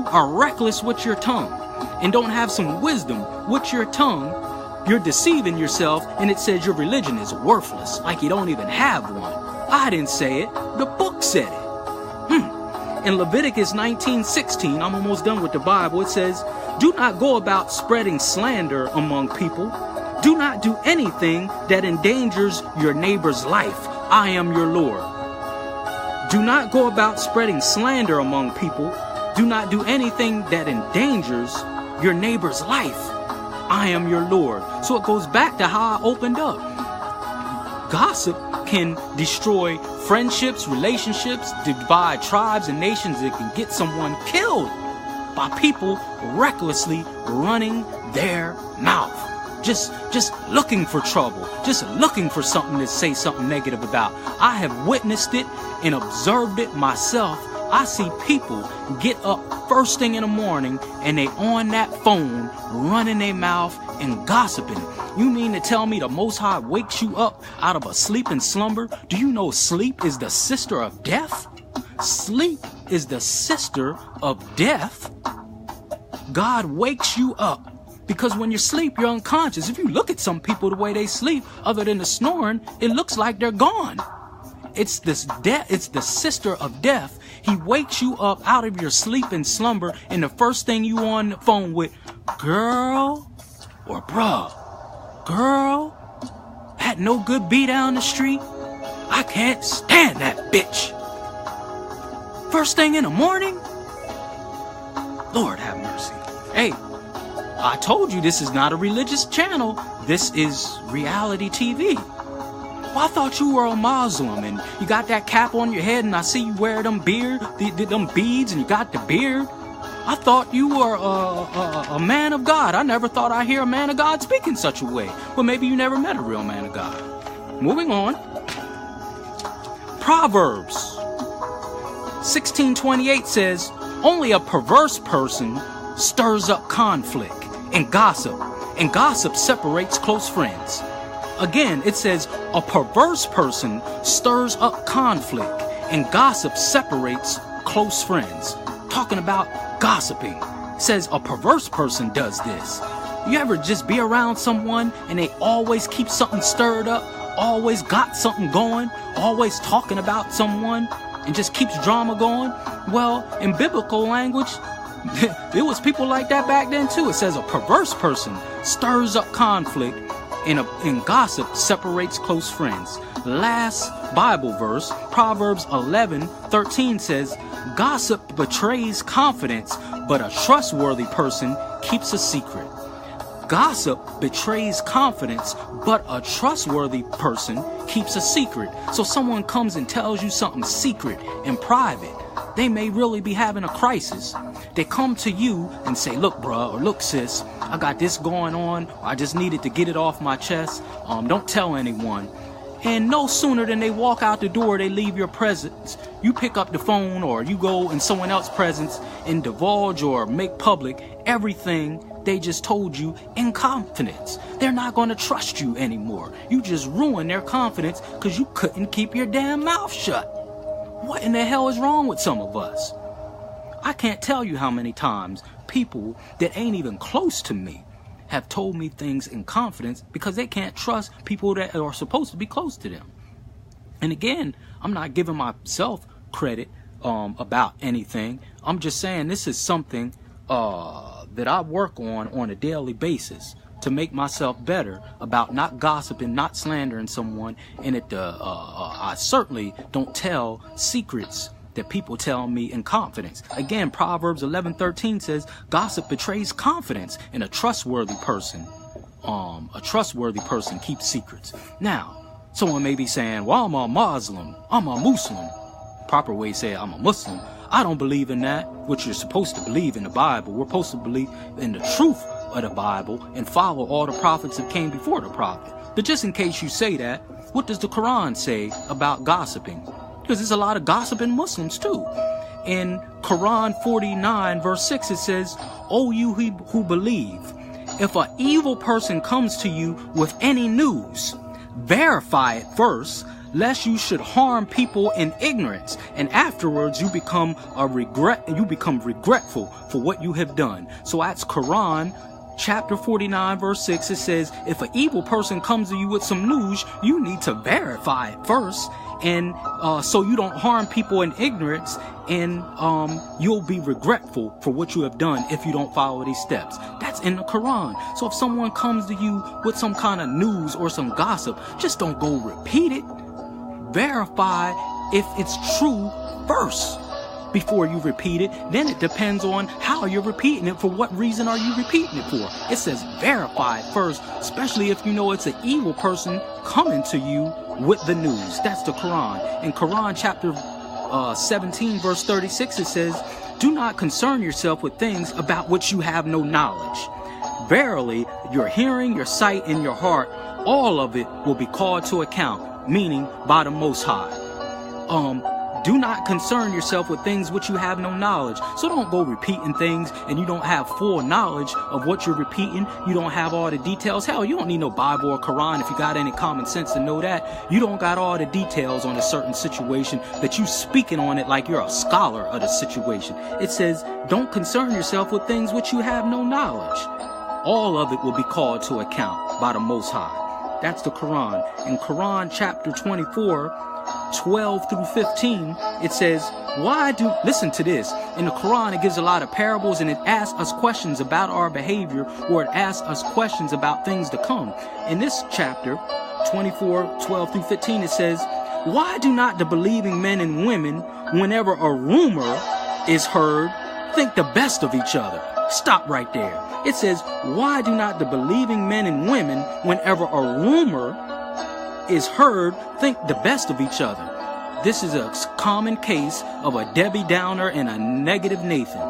are reckless with your tongue and don't have some wisdom with your tongue, you're deceiving yourself, and it says your religion is worthless, like you don't even have one. I didn't say it. The book said it. In Leviticus 19:16, I'm almost done with the Bible, it says, do not go about spreading slander among people. Do not do anything that endangers your neighbor's life. I am your Lord. Do not go about spreading slander among people. Do not do anything that endangers your neighbor's life. I am your Lord. So it goes back to how I opened up. Gossip can destroy friendships, relationships, divide tribes and nations. It can get someone killed by people recklessly running their mouth. Just looking for trouble, just looking for something to say something negative about. I have witnessed it and observed it myself. I see people get up first thing in the morning and they on that phone running their mouth and gossiping. You mean to tell me the Most High wakes you up out of a sleep and slumber? Do you know sleep is the sister of death? Sleep is the sister of death. God wakes you up. Because when you sleep, you're unconscious. If you look at some people the way they sleep, other than the snoring, it looks like they're gone. It's this death. It's the sister of death. He wakes you up out of your sleep and slumber, and the first thing you on the phone with, girl or bruh, girl, had no good beat down the street. I can't stand that bitch. First thing in the morning. Lord have mercy. Hey. I told you this is not a religious channel. This is reality TV. Well, I thought you were a Muslim and you got that cap on your head and I see you wear them them beads and you got the beard. I thought you were a man of God. I never thought I'd hear a man of God speak in such a way. Well, maybe you never met a real man of God. Moving on. Proverbs 16:28 says, only a perverse person stirs up conflict and gossip separates close friends. Again, it says a perverse person stirs up conflict and gossip separates close friends. Talking about gossiping. It says a perverse person does this. You ever just be around someone and they always keep something stirred up, always got something going, always talking about someone and just keeps drama going? Well, in biblical language, there was people like that back then too. It says a perverse person stirs up conflict and gossip separates close friends. Last Bible verse, Proverbs 11:13 says, gossip betrays confidence, but a trustworthy person keeps a secret. Gossip betrays confidence, but a trustworthy person keeps a secret. So someone comes and tells you something secret and private. They may really be having a crisis. They come to you and say, look, bruh, or look, sis, I got this going on. I just needed to get it off my chest. Don't tell anyone. And no sooner than they walk out the door, they leave your presence. You pick up the phone or you go in someone else's presence and divulge or make public everything they just told you in confidence. They're not going to trust you anymore. You just ruined their confidence because you couldn't keep your damn mouth shut. What in the hell is wrong with some of us? I can't tell you how many times people that ain't even close to me have told me things in confidence because they can't trust people that are supposed to be close to them. And again, I'm not giving myself credit about anything. I'm just saying this is something that I work on a daily basis to make myself better about not gossiping, not slandering someone, and I certainly don't tell secrets that people tell me in confidence. Again, Proverbs 11:13 says, gossip betrays confidence, and a trustworthy person keeps secrets. Now, someone may be saying, well, I'm a Muslim, I'm a Muslim. Proper way to say I'm a Muslim. I don't believe in that, which you're supposed to believe in the Bible. We're supposed to believe in the truth of the Bible and follow all the prophets that came before the prophet. But just in case you say that, what does the Quran say about gossiping? Because there's a lot of gossiping Muslims too. In Quran 49 verse 6 it says, O you who believe, if an evil person comes to you with any news, verify it first, lest you should harm people in ignorance, and afterwards you become regretful for what you have done. So that's Quran chapter 49 verse 6. It says, if an evil person comes to you with some news, you need to verify it first, and so you don't harm people in ignorance, and you'll be regretful for what you have done if you don't follow these steps. That's in the Quran. So if someone comes to you with some kind of news or some gossip, just don't go repeat it. Verify if it's true first before you repeat it. Then it depends on how you're repeating it. For what reason are you repeating it for? It says verify it first, especially if you know it's an evil person coming to you with the news. That's the Quran. In Quran chapter 17 verse 36, it says, do not concern yourself with things about which you have no knowledge. Verily, your hearing, your sight, and your heart, all of it will be called to account, meaning by the Most High. Do not concern yourself with things which you have no knowledge. So don't go repeating things and you don't have full knowledge of what you're repeating. You don't have all the details. Hell, you don't need no Bible or Quran if you got any common sense to know that. You don't got all the details on a certain situation that you speaking on it like you're a scholar of the situation. It says, don't concern yourself with things which you have no knowledge. All of it will be called to account by the Most High. That's the Quran. In Quran chapter 24, 12 through 15, it says, listen to this. In the Quran, it gives a lot of parables and it asks us questions about our behavior, or it asks us questions about things to come. In this chapter, 24, 12 through 15, it says, why do not the believing men and women, whenever a rumor is heard, think the best of each other? Stop right there. It says, why do not the believing men and women, whenever a rumor is heard, think the best of each other? This is a common case of a Debbie Downer and a negative Nathan.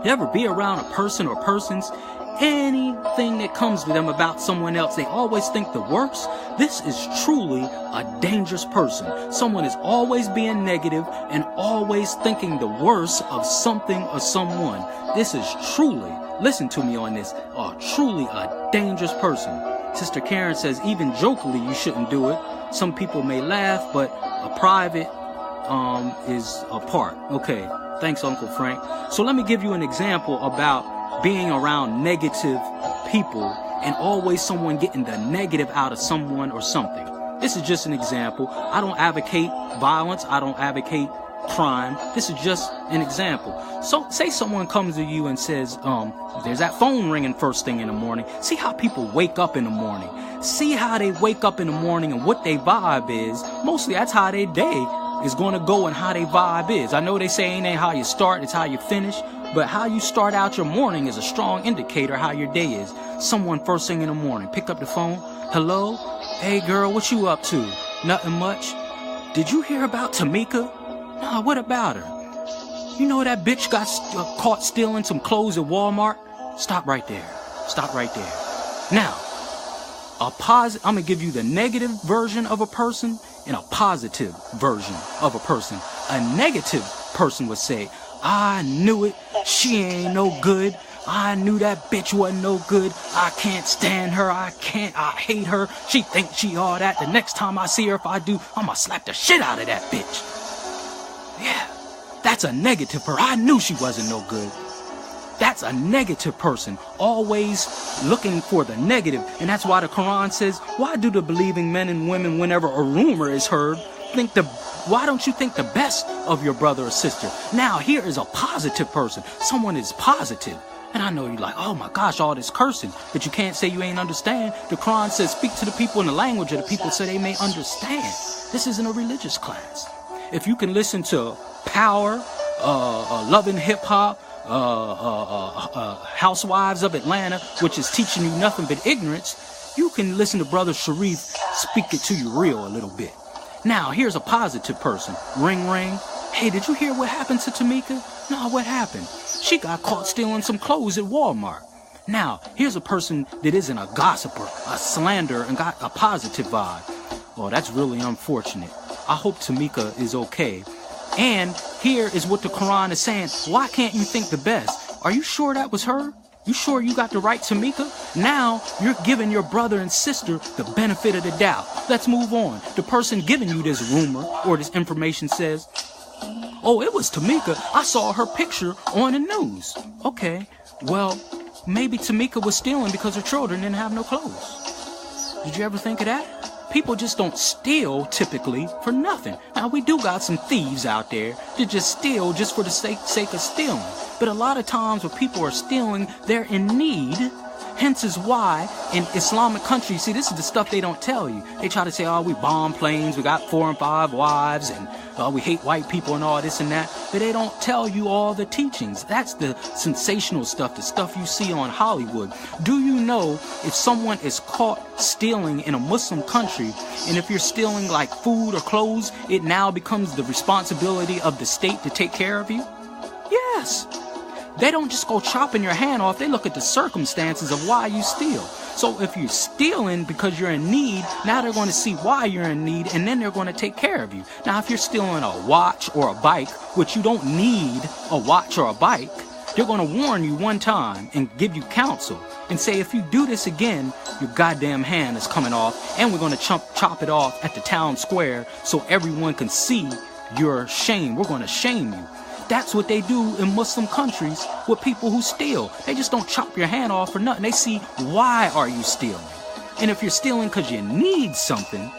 You ever be around a person or persons, anything that comes to them about someone else, they always think the worst? This is truly a dangerous person. Someone is always being negative and always thinking the worst of something or someone. This is truly, listen to me on this, truly a dangerous person. Sister Karen says, even jokingly, you shouldn't do it. Some people may laugh, but a private is apart. Okay, thanks, Uncle Frank. So let me give you an example about being around negative people and always someone getting the negative out of someone or something. This is just an example. I don't advocate violence. I don't advocate crime. This is just an example. So say someone comes to you and says, there's that phone ringing first thing in the morning. See how people wake up in the morning. See how they wake up in the morning and what their vibe is. Mostly that's how their day is going to go and how their vibe is. I know they say it ain't how you start, it's how you finish. But how you start out your morning is a strong indicator how your day is. Someone first thing in the morning, pick up the phone. Hello? Hey girl, what you up to? Nothing much. Did you hear about Tamika? Nah, what about her? You know that bitch got caught stealing some clothes at Walmart? Stop right there. Stop right there. Now, I'm going to give you the negative version of a person and a positive version of a person. A negative person would say, I knew it. She ain't no good. I knew that bitch wasn't no good. I can't stand her. I hate her. She thinks she all that. The next time I see her, if I do, I'm going to slap the shit out of that bitch. Yeah, that's a negative person. I knew she wasn't no good. That's a negative person, always looking for the negative. And that's why the Quran says, why do the believing men and women, whenever a rumor is heard, why don't you think the best of your brother or sister? Now, here is a positive person. Someone is positive. And I know you're like, oh my gosh, all this cursing that you can't say you ain't understand. The Quran says, speak to the people in the language of the people so they may understand. This isn't a religious class. If you can listen to Power, Loving Hip Hop, Housewives of Atlanta, which is teaching you nothing but ignorance, you can listen to Brother Shareef speak it to you real a little bit. Now, here's a positive person. Ring, ring. Hey, did you hear what happened to Tamika? No, what happened? She got caught stealing some clothes at Walmart. Now, here's a person that isn't a gossiper, a slanderer, and got a positive vibe. Oh, that's really unfortunate. I hope Tamika is okay. And here is what the Quran is saying. Why can't you think the best? Are you sure that was her? You sure you got the right Tamika? Now you're giving your brother and sister the benefit of the doubt. Let's move on. The person giving you this rumor or this information says, oh, it was Tamika. I saw her picture on the news. Okay, well, maybe Tamika was stealing because her children didn't have no clothes. Did you ever think of that? People just don't steal typically for nothing. Now, we do got some thieves out there that just steal just for the sake of stealing. But a lot of times when people are stealing, they're in need. Hence is why in Islamic countries, see, this is the stuff they don't tell you. They try to say, oh, we bomb planes, we got 4 and 5 wives, and we hate white people and all this and that. But they don't tell you all the teachings. That's the sensational stuff, the stuff you see on Hollywood. Do you know if someone is caught stealing in a Muslim country, and if you're stealing like food or clothes, it now becomes the responsibility of the state to take care of you? Yes. They don't just go chopping your hand off. They look at the circumstances of why you steal. So if you're stealing because you're in need, now they're going to see why you're in need, and then they're going to take care of you. Now, if you're stealing a watch or a bike, which you don't need a watch or a bike, they're going to warn you one time and give you counsel and say, if you do this again, your goddamn hand is coming off, and we're going to chop it off at the town square so everyone can see your shame. We're going to shame you. That's what they do in Muslim countries with people who steal. They just don't chop your hand off for nothing. They see, why are you stealing? And if you're stealing because you need something,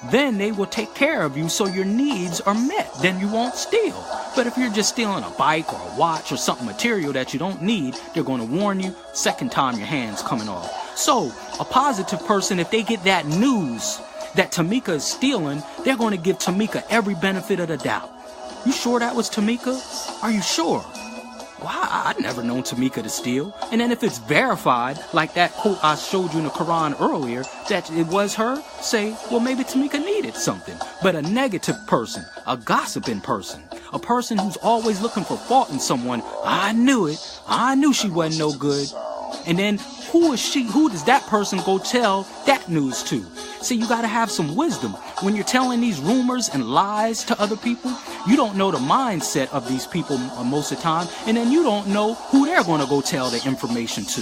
then they will take care of you so your needs are met. Then you won't steal. But if you're just stealing a bike or a watch or something material that you don't need, they're going to warn you, second time your hand's coming off. So a positive person, if they get that news that Tamika is stealing, they're going to give Tamika every benefit of the doubt. You sure that was Tamika? Are you sure? Well, I'd never known Tamika to steal. And then if it's verified, like that quote I showed you in the Quran earlier, that it was her, say, well, maybe Tamika needed something. But a negative person, a gossiping person, a person who's always looking for fault in someone, I knew it. I knew she wasn't no good. And then who is she? Who does that person go tell that news to? See, you got to have some wisdom. When you're telling these rumors and lies to other people, you don't know the mindset of these people most of the time, and then you don't know who they're going to go tell the information to,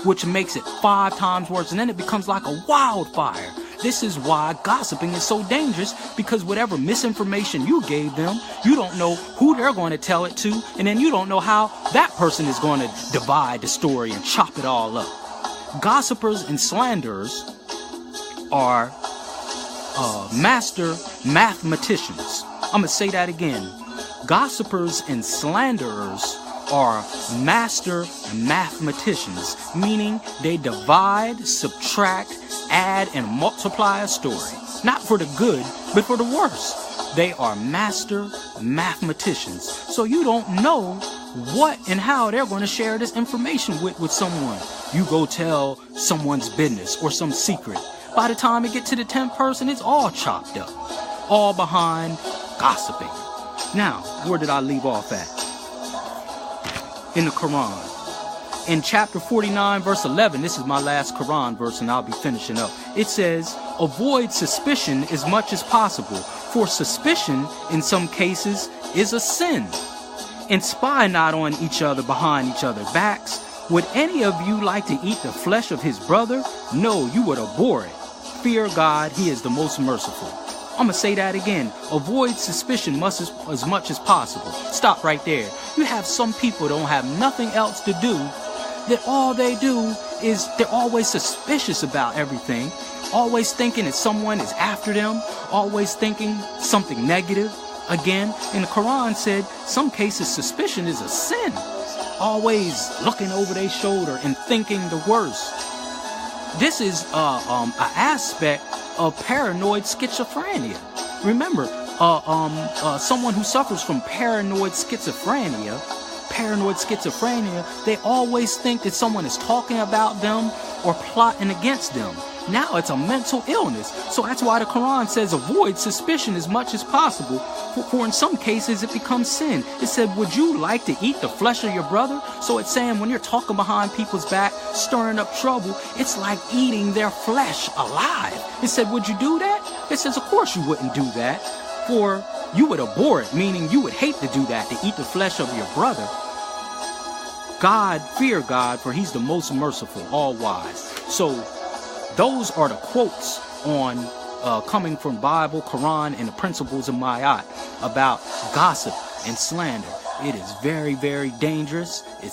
which makes it 5 times worse, and then it becomes like a wildfire. This is why gossiping is so dangerous, because whatever misinformation you gave them, you don't know who they're going to tell it to, and then you don't know how that person is going to divide the story and chop it all up. Gossipers and slanderers are master mathematicians. I'm going to say that again. Gossipers and slanderers are master mathematicians, meaning they divide, subtract, add, and multiply a story. Not for the good, but for the worse. They are master mathematicians. So you don't know what and how they're going to share this information with someone. You go tell someone's business or some secret. By the time it gets to the 10th person, it's all chopped up. All behind gossiping. Now, where did I leave off at? In the Quran. In chapter 49, verse 11, this is my last Quran verse and I'll be finishing up. It says, avoid suspicion as much as possible, for suspicion, in some cases, is a sin. And spy not on each other behind each other's backs. Would any of you like to eat the flesh of his brother? No, you would abhor it. Fear God, he is the most merciful. I'm going to say that again. Avoid suspicion as much as possible. Stop right there. You have some people don't have nothing else to do, that all they do is they're always suspicious about everything, always thinking that someone is after them, always thinking something negative. Again, in the Quran said, some cases suspicion is a sin. Always looking over their shoulder and thinking the worst. This is an aspect of paranoid schizophrenia. Remember, someone who suffers from paranoid schizophrenia, they always think that someone is talking about them or plotting against them. Now it's a mental illness. So that's why the Quran says avoid suspicion as much as possible. For in some cases it becomes sin. It said, would you like to eat the flesh of your brother? So it's saying when you're talking behind people's back, stirring up trouble, it's like eating their flesh alive. It said, would you do that? It says, of course you wouldn't do that. For you would abhor it, meaning you would hate to do that, to eat the flesh of your brother. God, fear God, for he's the most merciful, all wise. So those are the quotes on coming from Bible, Quran, and the principles of Ma'at about gossip and slander. It is very, very dangerous. It's